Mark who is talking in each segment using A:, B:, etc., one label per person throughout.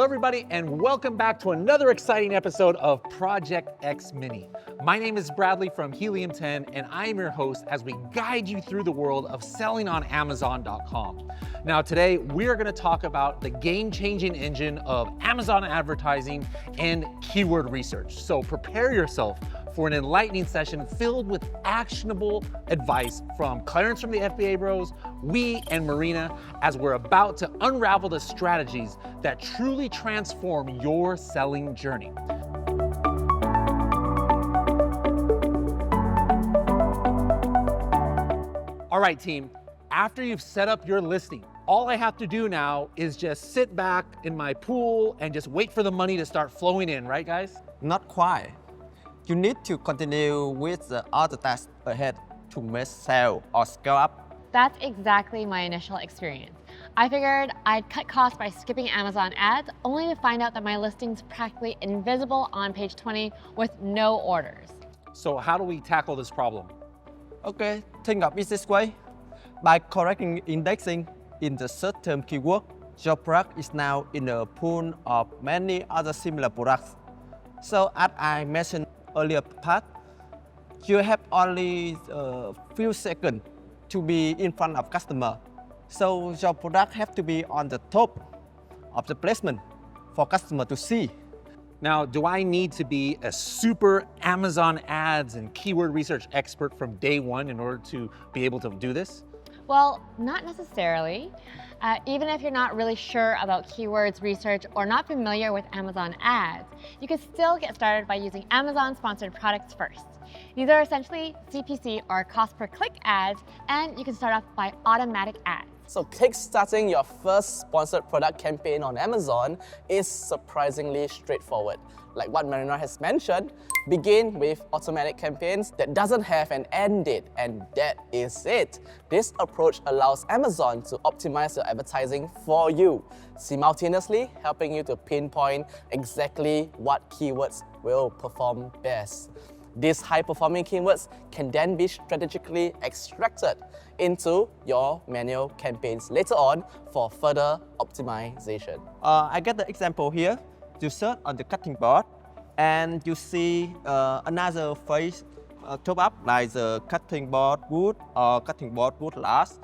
A: everybody, and welcome back to another exciting episode of Project X Mini. My name is Bradley from Helium 10, and I am your host as we guide you through the world of selling on Amazon.com. Now today, we're gonna talk about the game-changing engine of Amazon advertising and keyword research. So prepare yourself for an enlightening session filled with actionable advice from Clarence from the FBABros, we, and Marina, as we're about to unravel the strategies that truly transform your selling journey. All right, team, after you've set up your listing, all I have to do now is just sit back in my pool and just wait for the money to start flowing in, right, guys?
B: Not quite. You need to continue with the other tasks ahead to make sale or scale up.
C: That's exactly my initial experience. I figured I'd cut costs by skipping Amazon ads, only to find out that my listing's practically invisible on page 20 with no orders.
A: So how do we tackle this problem?
B: Okay, think of it this way. By correcting indexing in the search term keyword, your product is now in a pool of many other similar products. So as I mentioned earlier part, you have only a few seconds to be in front of customer. So your product have to be on the top of the placement for customer to see.
A: Now, do I need to be a super Amazon ads and keyword research expert from day one in order to be able to do this?
C: Well, not necessarily. Even if you're not really sure about keywords research or not familiar with Amazon ads, you can still get started by using Amazon sponsored products first. These are essentially CPC or cost per click ads, and you can start off by automatic ads.
D: So kickstarting your first sponsored product campaign on Amazon is surprisingly straightforward. Like what Marina has mentioned, begin with automatic campaigns that doesn't have an end date, and that is it. This approach allows Amazon to optimize your advertising for you, simultaneously helping you to pinpoint exactly what keywords will perform best. These high-performing keywords can then be strategically extracted into your manual campaigns later on for further optimization.
B: I get the example here. You search on the cutting board and you see another phrase top up like the cutting board wood or cutting board wood last.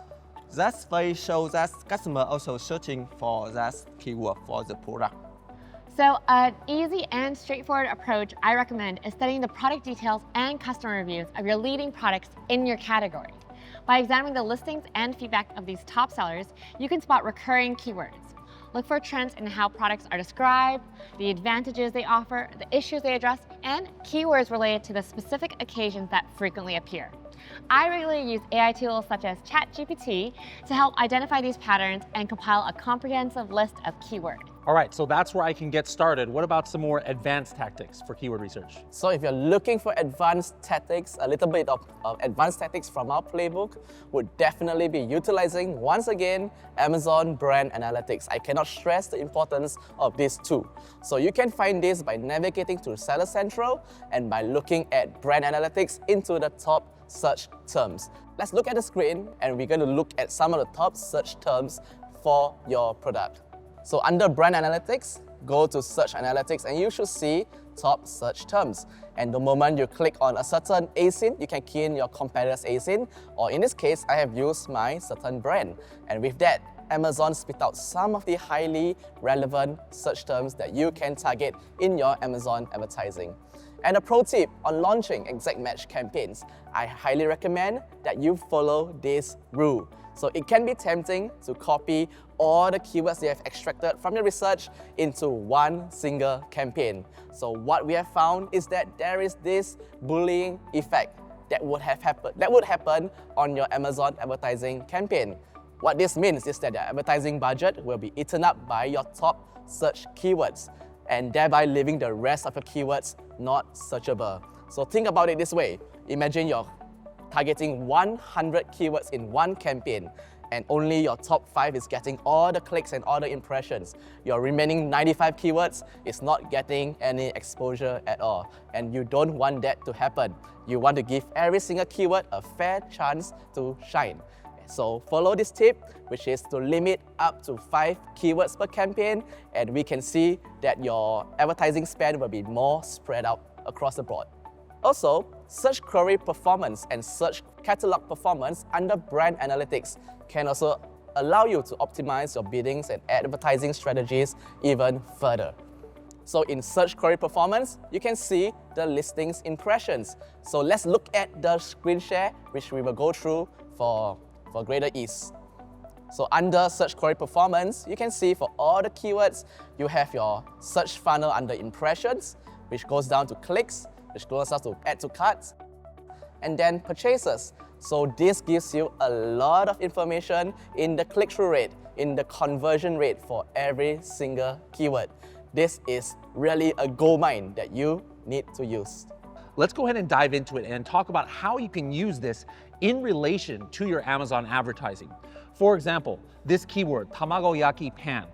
B: That phrase shows that customer also searching for that keyword for the product.
C: So an easy and straightforward approach I recommend is studying the product details and customer reviews of your leading products in your category. By examining the listings and feedback of these top sellers, you can spot recurring keywords. Look for trends in how products are described, the advantages they offer, the issues they address, and keywords related to the specific occasions that frequently appear. I regularly use AI tools such as ChatGPT to help identify these patterns and compile a comprehensive list of keywords.
A: All right, so that's where I can get started. What about some more advanced tactics for keyword research?
D: So if you're looking for advanced tactics, a little bit of advanced tactics from our playbook would definitely be utilizing, once again, Amazon Brand Analytics. I cannot stress the importance of this tool. So you can find this by navigating to Seller Central and by looking at Brand Analytics into the top search terms. Let's look at the screen and we're going to look at some of the top search terms for your product. So under Brand Analytics, go to Search Analytics and you should see top search terms. And the moment you click on a certain ASIN, you can key in your competitor's ASIN, or in this case, I have used my certain brand. And with that, Amazon spit out some of the highly relevant search terms that you can target in your Amazon advertising. And a pro tip on launching exact match campaigns, I highly recommend that you follow this rule. So it can be tempting to copy all the keywords you have extracted from your research into one single campaign. So what we have found is that there is this bullying effect that would happen on your Amazon advertising campaign. What this means is that the advertising budget will be eaten up by your top search keywords, and thereby leaving the rest of your keywords not searchable. So think about it this way. Imagine you're targeting 100 keywords in one campaign, and only your top 5 is getting all the clicks and all the impressions. Your remaining 95 keywords is not getting any exposure at all, and you don't want that to happen. You want to give every single keyword a fair chance to shine. So follow this tip, which is to limit up to 5 keywords per campaign, and we can see that your advertising spend will be more spread out across the board. Also, search query performance and search catalog performance under brand analytics can also allow you to optimize your biddings and advertising strategies even further. So in search query performance, you can see the listings impressions. So let's look at the screen share, which we will go through for greater ease. So under search query performance, you can see for all the keywords, you have your search funnel under impressions, which goes down to clicks, which goes down to add to carts, and then purchases. So this gives you a lot of information in the click-through rate, in the conversion rate for every single keyword. This is really a gold mine that you need to use.
A: Let's go ahead and dive into it and talk about how you can use this in relation to your Amazon advertising. For example, this keyword, tamagoyaki pan,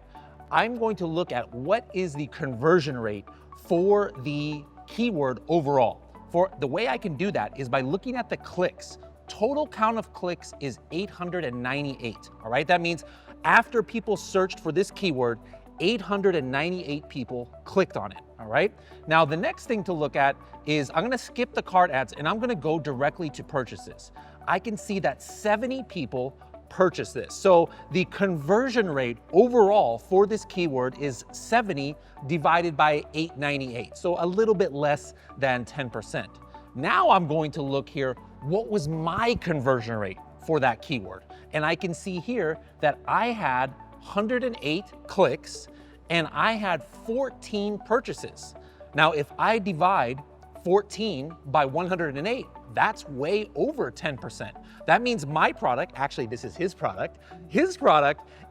A: I'm going to look at what is the conversion rate for the keyword overall. For the way I can do that is by looking at the clicks. Total count of clicks is 898, all right? That means after people searched for this keyword, 898 people clicked on it, all right? Now, the next thing to look at is I'm gonna skip the cart ads and I'm gonna go directly to purchases. I can see that 70 people purchase this. So the conversion rate overall for this keyword is 70 divided by 898, so a little bit less than 10%. Now I'm going to look here, what was my conversion rate for that keyword? And I can see here that I had 108 clicks and I had 14 purchases. Now, if I divide 14 by 108, that's way over 10%. That means my product, actually this is his product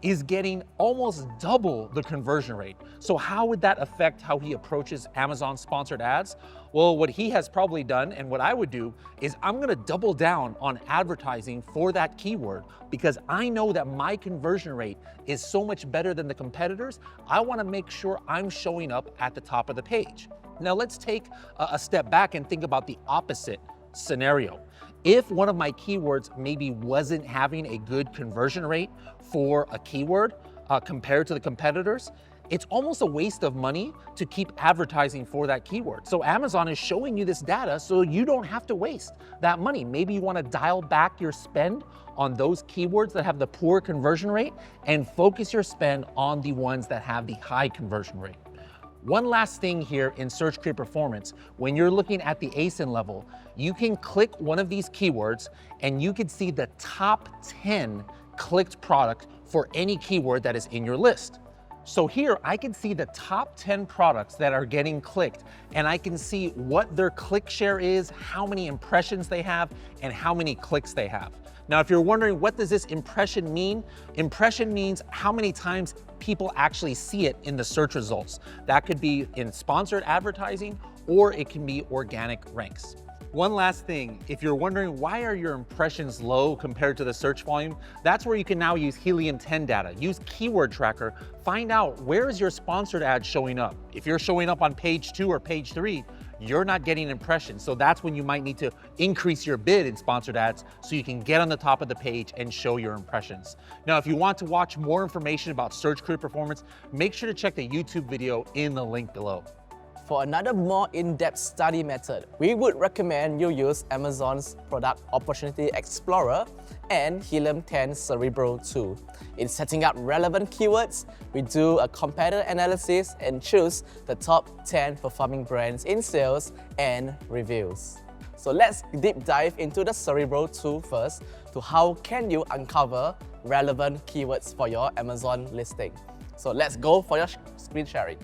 A: is getting almost double the conversion rate. So how would that affect how he approaches Amazon sponsored ads? Well, what he has probably done and what I would do is I'm gonna double down on advertising for that keyword because I know that my conversion rate is so much better than the competitors. I wanna make sure I'm showing up at the top of the page. Now let's take a step back and think about the opposite scenario. If one of my keywords maybe wasn't having a good conversion rate for a keyword compared to the competitors, it's almost a waste of money to keep advertising for that keyword. So Amazon is showing you this data so you don't have to waste that money. Maybe you want to dial back your spend on those keywords that have the poor conversion rate and focus your spend on the ones that have the high conversion rate. One last thing here in Search Create Performance, when you're looking at the ASIN level, you can click one of these keywords and you can see the top 10 clicked product for any keyword that is in your list. So here I can see the top 10 products that are getting clicked and I can see what their click share is, how many impressions they have, and how many clicks they have. Now, if you're wondering what does this impression mean? Impression means how many times people actually see it in the search results. That could be in sponsored advertising or it can be organic ranks. One last thing, if you're wondering why are your impressions low compared to the search volume, that's where you can now use Helium 10 data. Use Keyword Tracker, find out where is your sponsored ad showing up. If you're showing up on page 2 or page 3, you're not getting impressions. So that's when you might need to increase your bid in sponsored ads so you can get on the top of the page and show your impressions. Now, if you want to watch more information about Search Create Performance, make sure to check the YouTube video in the link below.
D: For another more in-depth study method, we would recommend you use Amazon's Product Opportunity Explorer and Helium 10 Cerebro tool. In setting up relevant keywords, we do a competitor analysis and choose the top 10 performing brands in sales and reviews. So let's deep dive into the Cerebro tool first to how can you uncover relevant keywords for your Amazon listing. So let's go for your screen sharing.